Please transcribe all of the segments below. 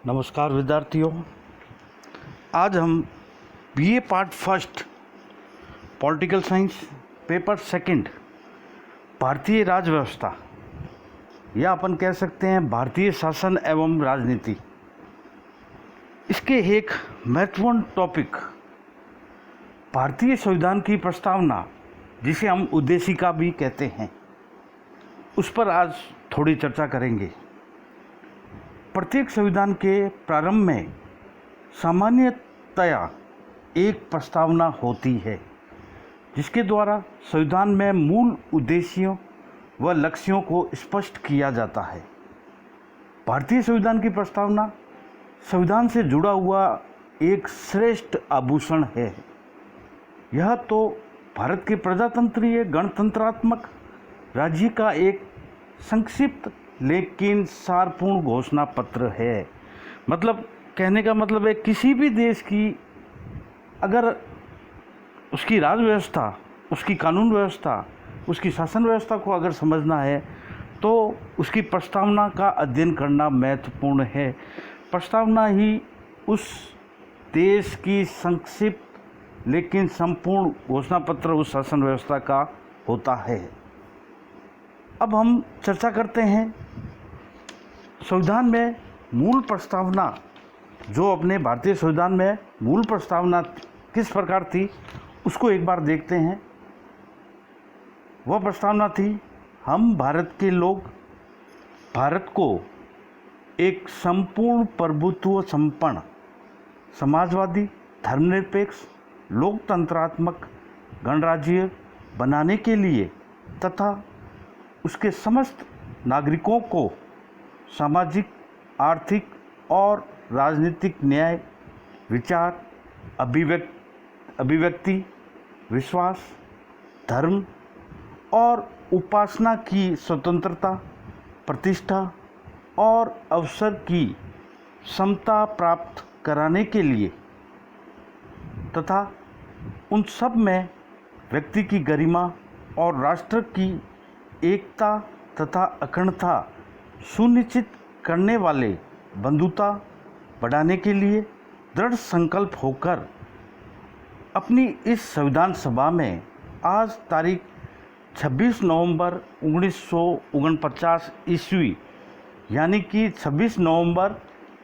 नमस्कार विद्यार्थियों, आज हम BA part first political science paper second भारतीय राज व्यवस्था या अपन कह सकते हैं भारतीय शासन एवं राजनीति, इसके एक महत्वपूर्ण टॉपिक भारतीय संविधान की प्रस्तावना, जिसे हम उद्देशिका भी कहते हैं, उस पर आज थोड़ी चर्चा करेंगे। प्रत्येक संविधान के प्रारंभ में सामान्यतया एक प्रस्तावना होती है, जिसके द्वारा संविधान में मूल उद्देश्यों व लक्ष्यों को स्पष्ट किया जाता है। भारतीय संविधान की प्रस्तावना संविधान से जुड़ा हुआ एक श्रेष्ठ आभूषण है। यह तो भारत के प्रजातंत्रीय गणतंत्रात्मक राज्य का एक संक्षिप्त लेकिन सारपूर्ण घोषणा पत्र है। मतलब कहने का मतलब है, किसी भी देश की अगर उसकी राज व्यवस्था, उसकी कानून व्यवस्था, उसकी शासन व्यवस्था को अगर समझना है तो उसकी प्रस्तावना का अध्ययन करना महत्वपूर्ण है। प्रस्तावना ही उस देश की संक्षिप्त लेकिन संपूर्ण घोषणा पत्र उस शासन व्यवस्था का होता है। अब हम चर्चा करते हैं संविधान में मूल प्रस्तावना। जो अपने भारतीय संविधान में मूल प्रस्तावना किस प्रकार थी, उसको एक बार देखते हैं। वह प्रस्तावना थी, हम भारत के लोग भारत को एक संपूर्ण प्रभुत्व संपन्न समाजवादी धर्मनिरपेक्ष लोकतंत्रात्मक गणराज्य बनाने के लिए तथा उसके समस्त नागरिकों को सामाजिक, आर्थिक और राजनीतिक न्याय, विचार, अभिव्यक्ति, विश्वास, धर्म और उपासना की स्वतंत्रता, प्रतिष्ठा और अवसर की समता प्राप्त कराने के लिए तथा उन सब में व्यक्ति की गरिमा और राष्ट्र की एकता तथा अखंडता सुनिश्चित करने वाले बंधुता बढ़ाने के लिए दृढ़ संकल्प होकर अपनी इस संविधान सभा में आज तारीख 26 नवंबर 1949 ईस्वी यानी कि 26 नवंबर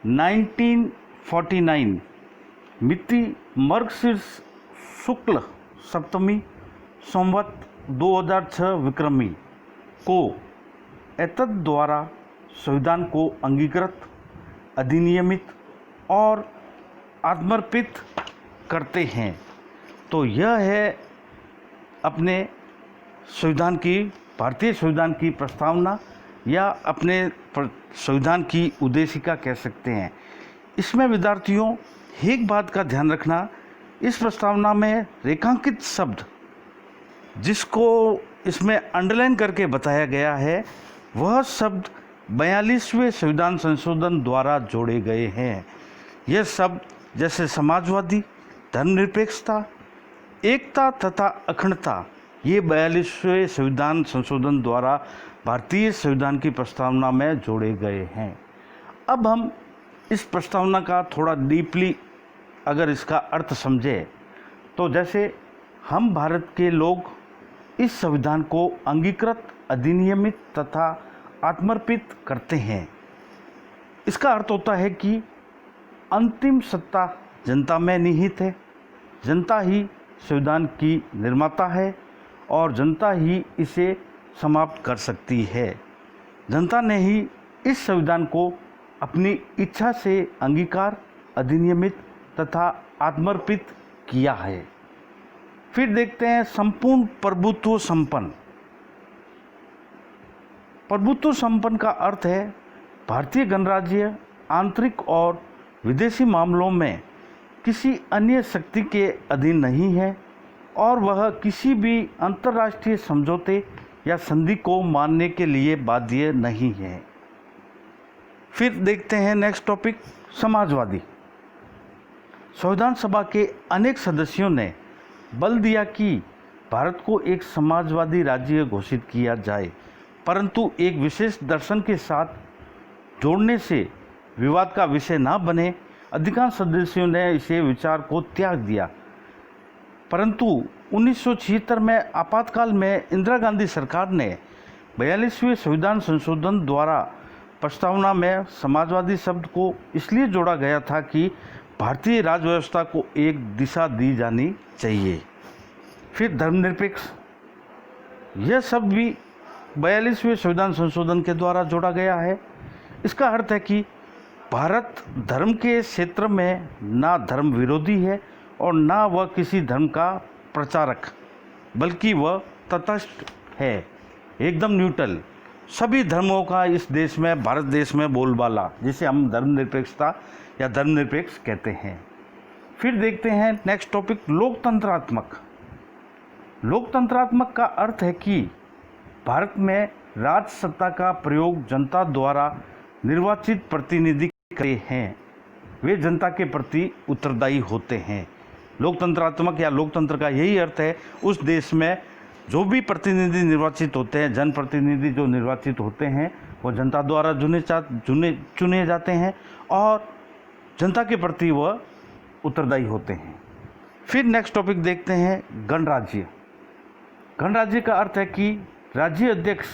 1949 मिति मर्गशीर्ष शुक्ल सप्तमी संवत 2006 विक्रमी को एतद द्वारा संविधान को अंगीकृत, अधिनियमित और आत्मर्पित करते हैं। तो यह है अपने संविधान की, भारतीय संविधान की प्रस्तावना या अपने संविधान की उद्देशिका कह सकते हैं। इसमें विद्यार्थियों एक बात का ध्यान रखना, इस प्रस्तावना में रेखांकित शब्द जिसको इसमें अंडरलाइन करके बताया गया है, वह शब्द 42वें संविधान संशोधन द्वारा जोड़े गए हैं। यह शब्द जैसे समाजवादी, धर्मनिरपेक्षता, एकता तथा अखंडता, ये 42वें संविधान संशोधन द्वारा भारतीय संविधान की प्रस्तावना में जोड़े गए हैं। अब हम इस प्रस्तावना का थोड़ा डीपली अगर इसका अर्थ समझें तो जैसे हम भारत के लोग इस संविधान को अंगीकृत, अधिनियमित तथा आत्मर्पित करते हैं। इसका अर्थ होता है कि अंतिम सत्ता जनता में निहित है, जनता ही संविधान की निर्माता है और जनता ही इसे समाप्त कर सकती है। जनता ने ही इस संविधान को अपनी इच्छा से अंगीकार, अधिनियमित तथा आत्मर्पित किया है। फिर देखते हैं संपूर्ण प्रभुत्व संपन्न। प्रभुत्व संपन्न का अर्थ है भारतीय गणराज्य आंतरिक और विदेशी मामलों में किसी अन्य शक्ति के अधीन नहीं है और वह किसी भी अंतर्राष्ट्रीय समझौते या संधि को मानने के लिए बाध्य नहीं है। फिर देखते हैं नेक्स्ट टॉपिक, समाजवादी। संविधान सभा के अनेक सदस्यों ने बल दिया कि भारत को एक समाजवादी राज्य घोषित किया जाए, परंतु एक विशेष दर्शन के साथ जोड़ने से विवाद का विषय न बने, अधिकांश सदस्यों ने इसे विचार को त्याग दिया। परंतु 1976 में आपातकाल में इंदिरा गांधी सरकार ने 42वें संविधान संशोधन द्वारा प्रस्तावना में समाजवादी शब्द को इसलिए जोड़ा गया था कि भारतीय राज व्यवस्था को एक दिशा दी जानी चाहिए। फिर धर्मनिरपेक्ष, यह शब्द भी 42वें संविधान संशोधन के द्वारा जोड़ा गया है। इसका अर्थ है कि भारत धर्म के क्षेत्र में ना धर्म विरोधी है और ना वह किसी धर्म का प्रचारक, बल्कि वह तटस्थ है, एकदम न्यूट्रल। सभी धर्मों का इस देश में, भारत देश में बोलबाला, जिसे हम धर्मनिरपेक्षता या धर्मनिरपेक्ष कहते हैं। फिर देखते हैं नेक्स्ट टॉपिक, लोकतंत्रात्मक। लोकतंत्रात्मक का अर्थ है कि भारत में राज सत्ता का प्रयोग जनता द्वारा निर्वाचित प्रतिनिधि करते हैं, वे जनता के प्रति उत्तरदायी होते हैं। लोकतंत्रात्मक या लोकतंत्र का यही अर्थ है, उस देश में जो भी प्रतिनिधि निर्वाचित होते हैं, जनप्रतिनिधि जो निर्वाचित होते हैं, वो जनता द्वारा चुने जाते हैं और जनता के प्रति वह उत्तरदायी होते हैं। फिर नेक्स्ट टॉपिक देखते हैं, गणराज्य। गणराज्य का अर्थ है कि राज्य अध्यक्ष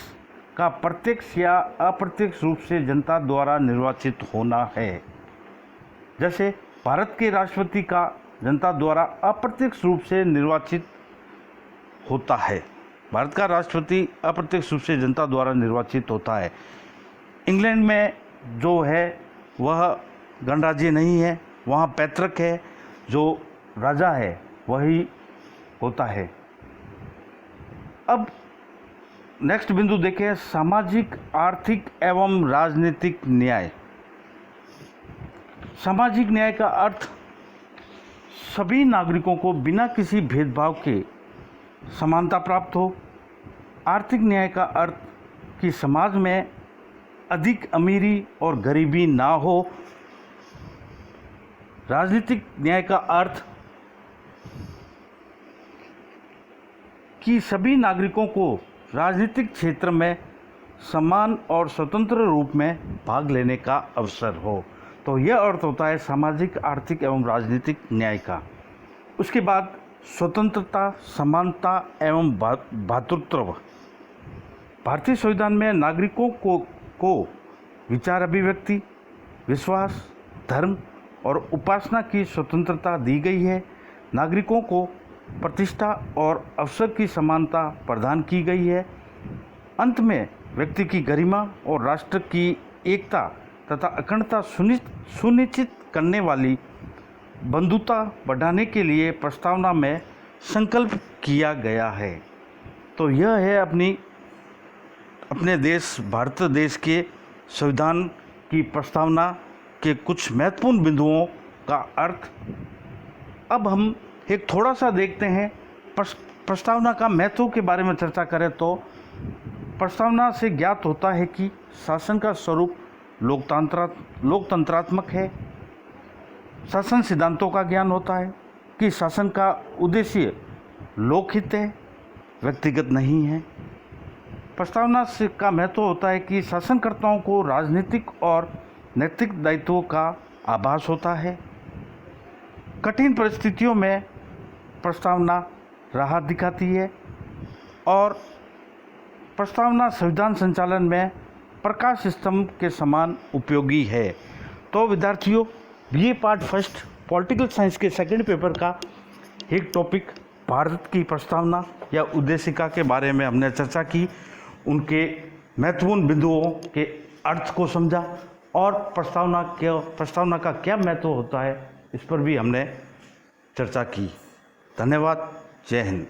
का प्रत्यक्ष या अप्रत्यक्ष रूप से जनता द्वारा निर्वाचित होना है। जैसे भारत के राष्ट्रपति का जनता द्वारा अप्रत्यक्ष रूप से निर्वाचित होता है। भारत का राष्ट्रपति अप्रत्यक्ष रूप से जनता द्वारा निर्वाचित होता है। इंग्लैंड में जो है वह गणराज्य नहीं है, वहाँ पैतृक है, जो राजा है वही होता है। अब नेक्स्ट बिंदु देखें, सामाजिक, आर्थिक एवं राजनीतिक न्याय। सामाजिक न्याय का अर्थ सभी नागरिकों को बिना किसी भेदभाव के समानता प्राप्त हो। आर्थिक न्याय का अर्थ कि समाज में अधिक अमीरी और गरीबी ना हो। राजनीतिक न्याय का अर्थ कि सभी नागरिकों को राजनीतिक क्षेत्र में समान और स्वतंत्र रूप में भाग लेने का अवसर हो। तो यह अर्थ होता है सामाजिक, आर्थिक एवं राजनीतिक न्याय का। उसके बाद स्वतंत्रता, समानता एवं भातृत्व। भारतीय संविधान में नागरिकों को विचार अभिव्यक्ति, विश्वास, धर्म और उपासना की स्वतंत्रता दी गई है। नागरिकों को प्रतिष्ठा और अवसर की समानता प्रदान की गई है। अंत में व्यक्ति की गरिमा और राष्ट्र की एकता तथा अखंडता सुनिश्चित करने वाली बंधुता बढ़ाने के लिए प्रस्तावना में संकल्प किया गया है। तो यह है अपने देश भारत देश के संविधान की प्रस्तावना के कुछ महत्वपूर्ण बिंदुओं का अर्थ। अब हम एक थोड़ा सा देखते हैं प्रस्तावना का महत्व के बारे में चर्चा करें तो प्रस्तावना से ज्ञात होता है कि शासन का स्वरूप लोकतंत्रात्मक है। शासन सिद्धांतों का ज्ञान होता है कि शासन का उद्देश्य लोकहित है, व्यक्तिगत नहीं है। प्रस्तावना से का महत्व होता है कि शासनकर्ताओं को राजनीतिक और नैतिक दायित्वों का आभास होता है। कठिन परिस्थितियों में प्रस्तावना राहत दिखाती है और प्रस्तावना संविधान संचालन में प्रकाश स्तंभ के समान उपयोगी है। तो विद्यार्थियों, BA part first political science के सेकंड पेपर का एक टॉपिक भारत की प्रस्तावना या उद्देशिका के बारे में हमने चर्चा की, उनके महत्वपूर्ण बिंदुओं के अर्थ को समझा और प्रस्तावना का क्या महत्व होता है इस पर भी हमने चर्चा की। धन्यवाद। जय हिंद।